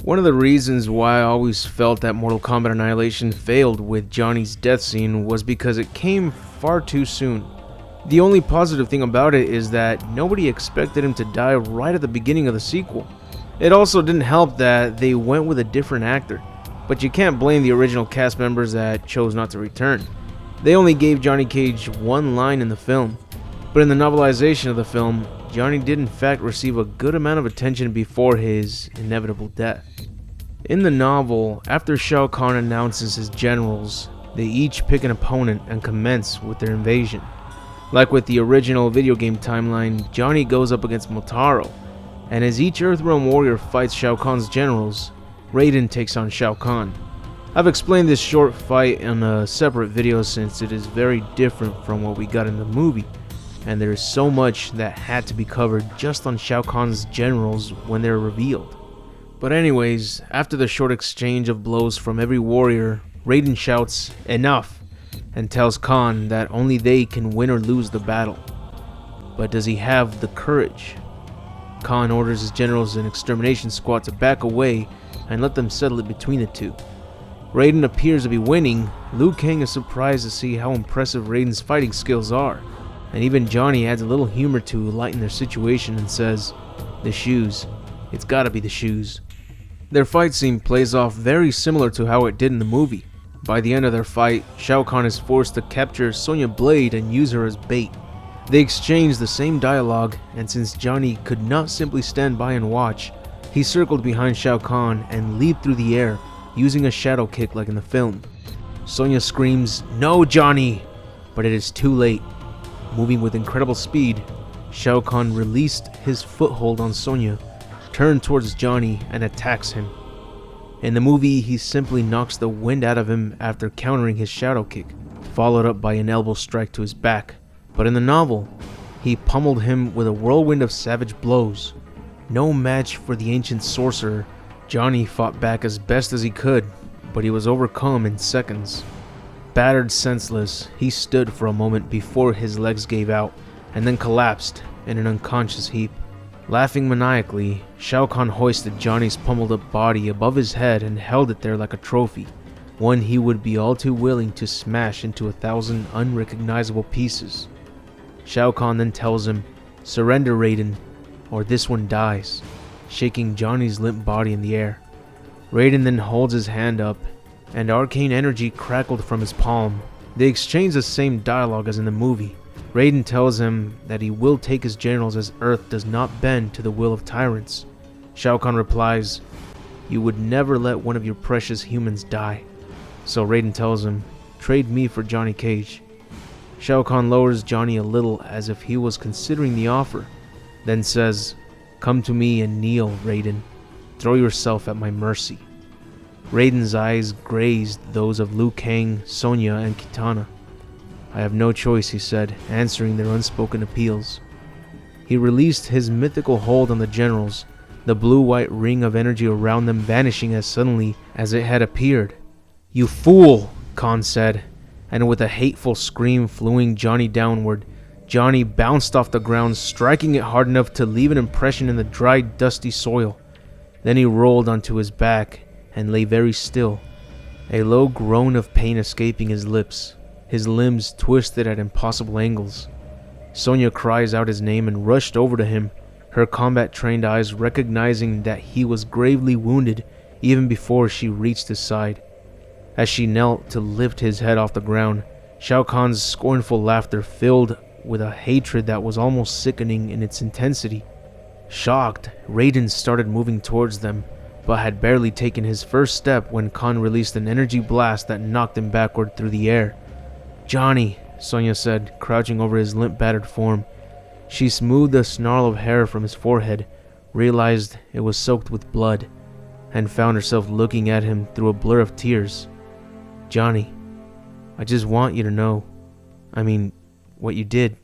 One of the reasons why I always felt that Mortal Kombat Annihilation failed with Johnny's death scene was because it came far too soon. The only positive thing about it is that nobody expected him to die right at the beginning of the sequel. It also didn't help that they went with a different actor, but you can't blame the original cast members that chose not to return. They only gave Johnny Cage one line in the film, but in the novelization of the film, Johnny did in fact receive a good amount of attention before his inevitable death. In the novel, after Shao Kahn announces his generals, they each pick an opponent and commence with their invasion. Like with the original video game timeline, Johnny goes up against Motaro, and as each Earthrealm warrior fights Shao Kahn's generals, Raiden takes on Shao Kahn. I've explained this short fight in a separate video since it is very different from what we got in the movie, and there is so much that had to be covered just on Shao Kahn's generals when they're revealed. But anyways, after the short exchange of blows from every warrior, Raiden shouts, "Enough!" and tells Kahn that only they can win or lose the battle. But does he have the courage? Kahn orders his generals and extermination squad to back away and let them settle it between the two. Raiden appears to be winning. Liu Kang is surprised to see how impressive Raiden's fighting skills are, and even Johnny adds a little humor to lighten their situation and says, "The shoes. It's gotta be the shoes." Their fight scene plays off very similar to how it did in the movie. By the end of their fight, Shao Kahn is forced to capture Sonya Blade and use her as bait. They exchange the same dialogue, and since Johnny could not simply stand by and watch, he circled behind Shao Kahn and leaped through the air, using a shadow kick like in the film. Sonya screams, "No, Johnny!" But it is too late. Moving with incredible speed, Shao Kahn released his foothold on Sonya, turned towards Johnny, and attacks him. In the movie, he simply knocks the wind out of him after countering his shadow kick, followed up by an elbow strike to his back. But in the novel, he pummeled him with a whirlwind of savage blows. No match for the ancient sorcerer, Johnny fought back as best as he could, but he was overcome in seconds. Battered senseless, he stood for a moment before his legs gave out, and then collapsed in an unconscious heap. Laughing maniacally, Shao Kahn hoisted Johnny's pummeled up body above his head and held it there like a trophy, one he would be all too willing to smash into 1,000 unrecognizable pieces. Shao Kahn then tells him, "Surrender, Raiden, or this one dies," shaking Johnny's limp body in the air. Raiden then holds his hand up, and arcane energy crackled from his palm. They exchange the same dialogue as in the movie. Raiden tells him that he will take his generals as Earth does not bend to the will of tyrants. Shao Kahn replies, "You would never let one of your precious humans die." So Raiden tells him, "Trade me for Johnny Cage." Shao Kahn lowers Johnny a little as if he was considering the offer, then says, "Come to me and kneel, Raiden. Throw yourself at my mercy." Raiden's eyes grazed those of Liu Kang, Sonya, and Kitana. "I have no choice," he said, answering their unspoken appeals. He released his mythical hold on the generals, the blue-white ring of energy around them vanishing as suddenly as it had appeared. "You fool!" Kahn said, and with a hateful scream flinging Johnny downward, Johnny bounced off the ground, striking it hard enough to leave an impression in the dry, dusty soil. Then he rolled onto his back and lay very still, a low groan of pain escaping his lips. His limbs twisted at impossible angles. Sonya cries out his name and rushed over to him, her combat-trained eyes recognizing that he was gravely wounded even before she reached his side. As she knelt to lift his head off the ground, Shao Kahn's scornful laughter filled with a hatred that was almost sickening in its intensity. Shocked, Raiden started moving towards them, but had barely taken his first step when Kahn released an energy blast that knocked him backward through the air. "Johnny," Sonya said, crouching over his limp, battered form. She smoothed a snarl of hair from his forehead, realized it was soaked with blood, and found herself looking at him through a blur of tears. "Johnny, I just want you to know. What you did."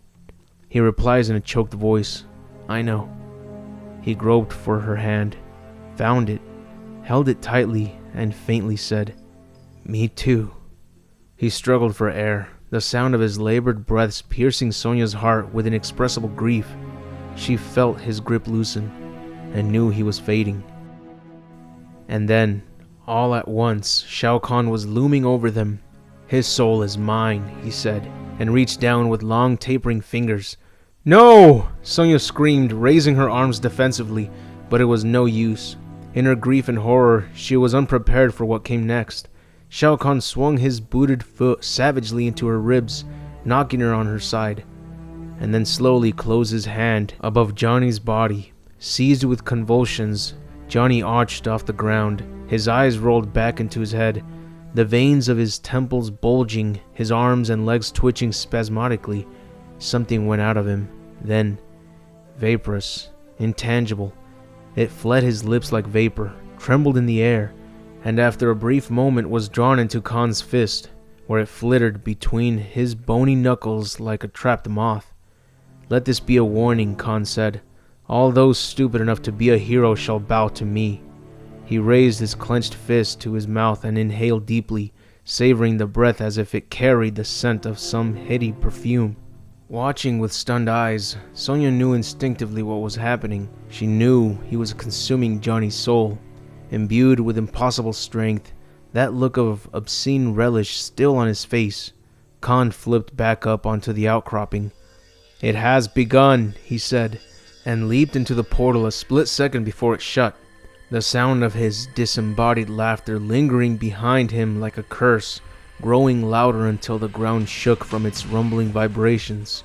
He replies in a choked voice, "I know." He groped for her hand, found it, held it tightly, and faintly said, "Me too." He struggled for air, the sound of his labored breaths piercing Sonya's heart with inexpressible grief. She felt his grip loosen, and knew he was fading. And then, all at once, Shao Kahn was looming over them. "His soul is mine," he said, and reached down with long tapering fingers. "No!" Sonya screamed, raising her arms defensively, but it was no use. In her grief and horror, she was unprepared for what came next. Shao Kahn swung his booted foot savagely into her ribs, knocking her on her side, and then slowly closed his hand above Johnny's body. Seized with convulsions, Johnny arched off the ground, his eyes rolled back into his head, the veins of his temples bulging, his arms and legs twitching spasmodically. Something went out of him, then, vaporous, intangible. It fled his lips like vapor, trembled in the air, and after a brief moment was drawn into Khan's fist, where it flittered between his bony knuckles like a trapped moth. "Let this be a warning," Khan said. "All those stupid enough to be a hero shall bow to me." He raised his clenched fist to his mouth and inhaled deeply, savoring the breath as if it carried the scent of some heady perfume. Watching with stunned eyes, Sonya knew instinctively what was happening. She knew he was consuming Johnny's soul. Imbued with impossible strength, that look of obscene relish still on his face, Khan flipped back up onto the outcropping. "It has begun," he said, and leaped into the portal a split second before it shut, the sound of his disembodied laughter lingering behind him like a curse, growing louder until the ground shook from its rumbling vibrations.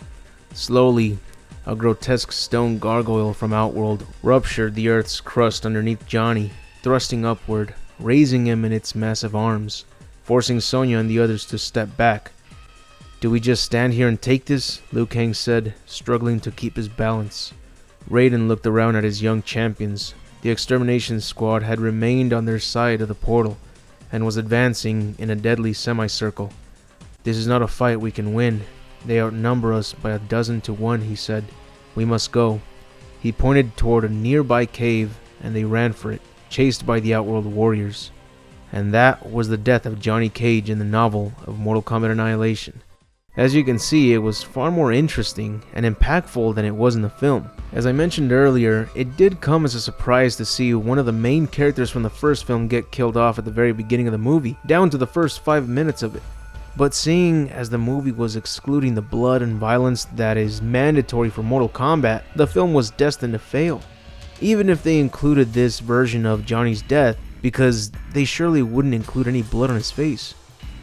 Slowly, a grotesque stone gargoyle from Outworld ruptured the earth's crust underneath Johnny, thrusting upward, raising him in its massive arms, forcing Sonya and the others to step back. "Do we just stand here and take this?" Liu Kang said, struggling to keep his balance. Raiden looked around at his young champions. The extermination squad had remained on their side of the portal, and was advancing in a deadly semicircle. "This is not a fight we can win. They outnumber us by 12 to 1, he said. "We must go." He pointed toward a nearby cave, and they ran for it, chased by the Outworld warriors. And that was the death of Johnny Cage in the novel of Mortal Kombat Annihilation. As you can see, it was far more interesting and impactful than it was in the film. As I mentioned earlier, it did come as a surprise to see one of the main characters from the first film get killed off at the very beginning of the movie, down to the first 5 minutes of it. But seeing as the movie was excluding the blood and violence that is mandatory for Mortal Kombat, the film was destined to fail. Even if they included this version of Johnny's death, because they surely wouldn't include any blood on his face.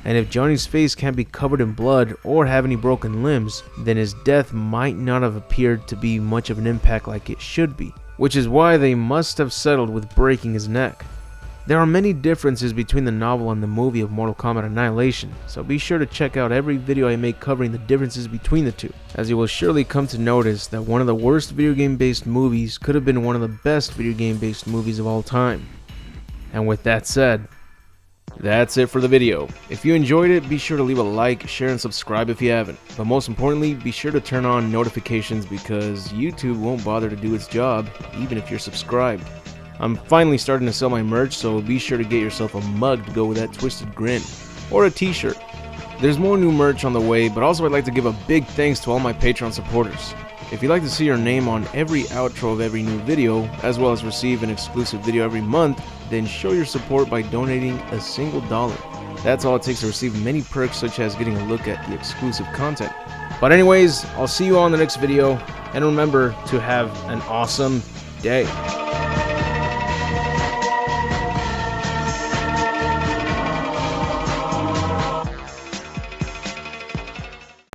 And if Johnny's face can't be covered in blood or have any broken limbs, then his death might not have appeared to be much of an impact like it should be, which is why they must have settled with breaking his neck. There are many differences between the novel and the movie of Mortal Kombat Annihilation, so be sure to check out every video I make covering the differences between the two, as you will surely come to notice that one of the worst video game based movies could have been one of the best video game based movies of all time. And with that said, that's it for the video. If you enjoyed it, be sure to leave a like, share, and subscribe if you haven't. But most importantly, be sure to turn on notifications because YouTube won't bother to do its job, even if you're subscribed. I'm finally starting to sell my merch, so be sure to get yourself a mug to go with that twisted grin, or a t-shirt. There's more new merch on the way, but also I'd like to give a big thanks to all my Patreon supporters. If you'd like to see your name on every outro of every new video, as well as receive an exclusive video every month, then show your support by donating a single dollar. That's all it takes to receive many perks such as getting a look at the exclusive content. But anyways, I'll see you all in the next video, and remember to have an awesome day.